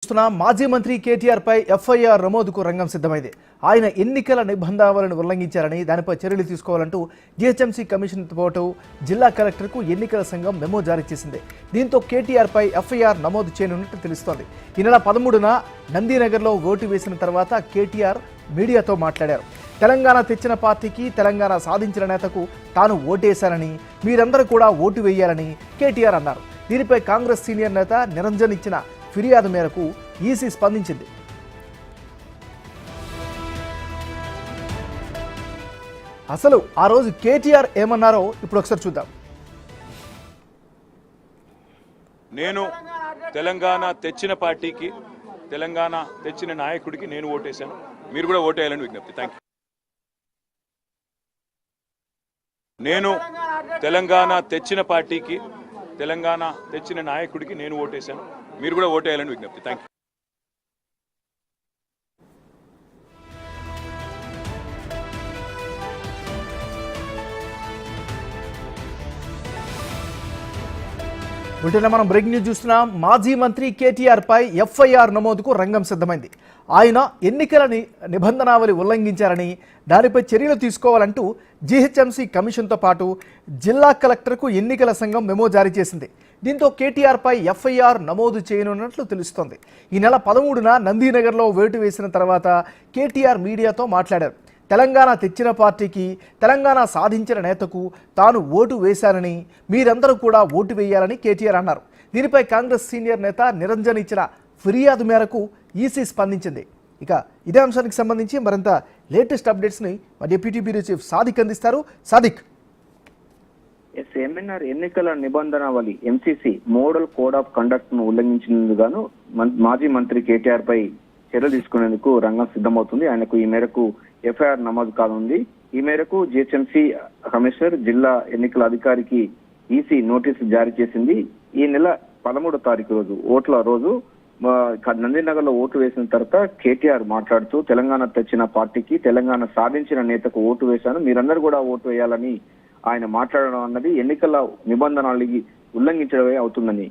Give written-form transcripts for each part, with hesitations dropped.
మాజీ మంత్రి కేటీఆర్ పై ఎఫ్ఐఆర్ నమోదుకు రంగం సిద్ధమైంది. ఆయన ఎన్నికల నిబంధనలను ఉల్లంఘించారని దానిపై చర్యలు తీసుకోవాలంటూ జీహెచ్ఎంసీ కమిషన్తో పాటు జిల్లా కలెక్టర్కు ఎన్నికల సంఘం మెమో జారీ చేసింది. దీంతో కేటీఆర్ పై ఎఫ్ఐఆర్ నమోదు చేయనున్నట్టు తెలుస్తోంది. ఈ నెల 13న నందీనగర్లో ఓటు వేసిన తర్వాత కేటీఆర్ మీడియాతో మాట్లాడారు. తెలంగాణ తెచ్చిన పార్టీకి, తెలంగాణ సాధించిన నేతకు తాను ఓటేశానని, మీరందరూ కూడా ఓటు వేయాలని కేటీఆర్ అన్నారు. దీనిపై కాంగ్రెస్ సీనియర్ నేత నిరంజన్ ఇచ్చిన ఫిర్యాదు మేరకు ఈసీ స్పందించింది. అసలు ఆ రోజు కేటీఆర్ ఏమన్నారో ఇప్పుడు ఒకసారి చూద్దాం. నేను తెలంగాణ తెచ్చిన పార్టీకి, తెలంగాణ తెచ్చిన నాయకుడికి నేను ఓటేశాను. మీరు కూడా ఓటేయాలని విజ్ఞప్తి. Thank you. నేను తెలంగాణ తెచ్చిన పార్టీకి, తెలంగాణ తెచ్చిన నాయకుడికి నేను ఓటేశాను. మీరు కూడా ఓటేయాలని విజ్ఞప్తి. Thank you. వీటిలో మనం బ్రేకింగ్ న్యూస్ చూస్తున్నాం. మాజీ మంత్రి కేటీఆర్ పై ఎఫ్ఐఆర్ నమోదుకు రంగం సిద్ధమైంది. ఆయన ఎన్నికల నిబంధనావళి ఉల్లంఘించారని, దానిపై చర్యలు తీసుకోవాలంటూ జీహెచ్ఎంసీ కమిషన్తో పాటు జిల్లా కలెక్టర్కు ఎన్నికల సంఘం మెమో జారీ చేసింది. దీంతో కేటీఆర్ పై ఎఫ్ఐఆర్ నమోదు చేయనున్నట్లు తెలుస్తోంది. ఈ నెల 13న నందీనగర్లో ఓటు వేసిన తర్వాత కేటీఆర్ మీడియాతో మాట్లాడారు. తెలంగాణ తెచ్చిన పార్టీకి, తెలంగాణ సాధించిన నేతకు తాను ఓటు వేశానని, మీరందరూ కూడా ఓటు వేయాలని కేటీఆర్ అన్నారు. దీనిపై కాంగ్రెస్ సీనియర్ నేత నిరంజన్ ఇచ్చిన ఫిర్యాదు మేరకు ఈసీ స్పందించింది. ఇక ఇదే అంశానికి సంబంధించి మరింత లేటెస్ట్ అప్డేట్స్ని మా డిప్యూటీ బ్యూరో చీఫ్ సాదిక్ అందిస్తారు. సాదిక్. ఎంఎన్ఆర్ ఎన్నికల నిబంధనావళి MCC model code of conduct ను ఉల్లంఘించినందుకు గాను మాజీ మంత్రి కేటీఆర్ పై చర్యలు తీసుకునేందుకు రంగం సిద్ధమవుతుంది. ఆయనకు ఈ మేరకు ఎఫ్ఐఆర్ నమోదు కానుంది. ఈ మేరకు జిహెచ్ఎంసీ కమిషనర్, జిల్లా ఎన్నికల అధికారికి ఈసీ నోటీసు జారీ చేసింది. ఈ నెల 13వ తారీఖు రోజు, ఓట్ల రోజు, నందీనగర్ లో ఓటు వేసిన తర్వాత కేటీఆర్ మాట్లాడుతూ తెలంగాణ తెచ్చిన పార్టీకి, తెలంగాణ సాధించిన నేతకు ఓటు వేశాను, మీరందరూ కూడా ఓటు వేయాలని ఆయన మాట్లాడడం అన్నది ఎన్నికల నిబంధనలకి ఉల్లంఘించడమే అవుతుందని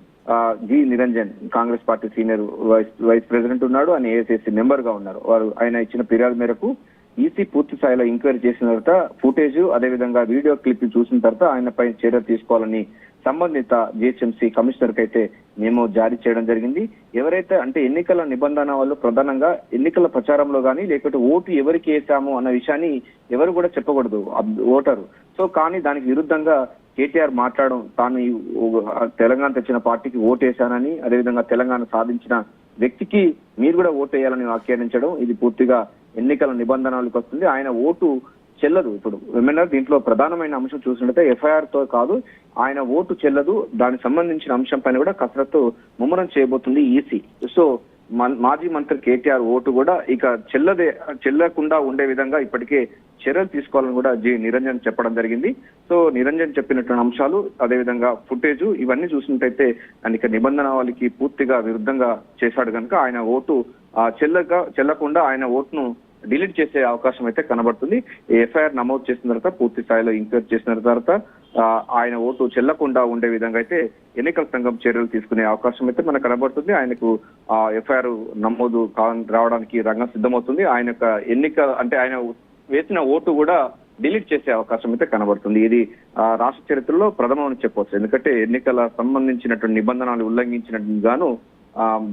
G Niranjan, Congress party senior vice president ఉన్నాడు, ఆయన ఏఐసిసి మెంబర్ గా ఉన్నారు. ఆయన ఇచ్చిన ఫిర్యాదు మేరకు ఈసీ పూర్తి స్థాయిలో ఎంక్వైరీ చేసిన తర్వాత ఫుటేజ్, అదేవిధంగా వీడియో క్లిప్ చూసిన తర్వాత ఆయనపై చర్య తీసుకోవాలని సంబంధిత జిహెచ్ఎంసీ కమిషనర్ కి అయితే మేము జారీ చేయడం జరిగింది. ఎవరైతే అంటే ఎన్నికల నిబంధన వాళ్ళు ప్రధానంగా ఎన్నికల ప్రచారంలో కానీ, లేకపోతే ఓటు ఎవరికి వేసాము అన్న విషయాన్ని ఎవరు కూడా చెప్పకూడదు ఓటరు. సో కానీ దానికి విరుద్ధంగా కేటీఆర్ మాట్లాడడం, తాను తెలంగాణ తెచ్చిన పార్టీకి ఓటు వేశానని, అదేవిధంగా తెలంగాణ సాధించిన వ్యక్తికి మీరు కూడా ఓటు వేయాలని వ్యాఖ్యానించడం, ఇది పూర్తిగా ఎన్నికల నిబంధనలకు వస్తుంది. ఆయన ఓటు చెల్లదు. ఇప్పుడు ఏమన్నా దీంట్లో ప్రధానమైన అంశం చూసినట్లయితే ఎఫ్ఐఆర్ తో కాదు, ఆయన ఓటు చెల్లదు. దానికి సంబంధించిన అంశం పైన కూడా కసరత్తు ముమ్మరం చేయబోతుంది ఈసీ. సో మాజీ మంత్రి కేటీఆర్ ఓటు కూడా ఇక చెల్లకుండా ఉండే విధంగా ఇప్పటికే చర్యలు తీసుకోవాలని కూడా జి నిరంజన్ చెప్పడం జరిగింది. సో నిరంజన్ చెప్పినటువంటి అంశాలు, అదేవిధంగా ఫుటేజ్, ఇవన్నీ చూసినట్టయితే అనేక నిబంధనలకి పూర్తిగా విరుద్ధంగా చేశాడు కనుక ఆయన ఓటు చెల్లకుండా ఆయన ఓటును డిలీట్ చేసే అవకాశం అయితే కనబడుతుంది. ఎఫ్ఐఆర్ నమోదు చేసిన తర్వాత, పూర్తి స్థాయిలో ఎంక్వైరీ చేసిన తర్వాత ఆయన ఓటు చెల్లకుండా ఉండే విధంగా అయితే ఎన్నికల సంఘం చర్యలు తీసుకునే అవకాశం అయితే మనకు కనబడుతుంది. ఆయనకు ఎఫ్ఐఆర్ నమోదు రావడానికి రంగం సిద్ధమవుతుంది. ఆయన ఆయన వేసిన ఓటు కూడా డిలీట్ చేసే అవకాశం అయితే కనబడుతుంది. ఇది రాష్ట్ర చరిత్రలో ప్రథమం అని చెప్పవచ్చు. ఎందుకంటే ఎన్నికల సంబంధించినటువంటి నిబంధనలు ఉల్లంఘించినట్టు గాను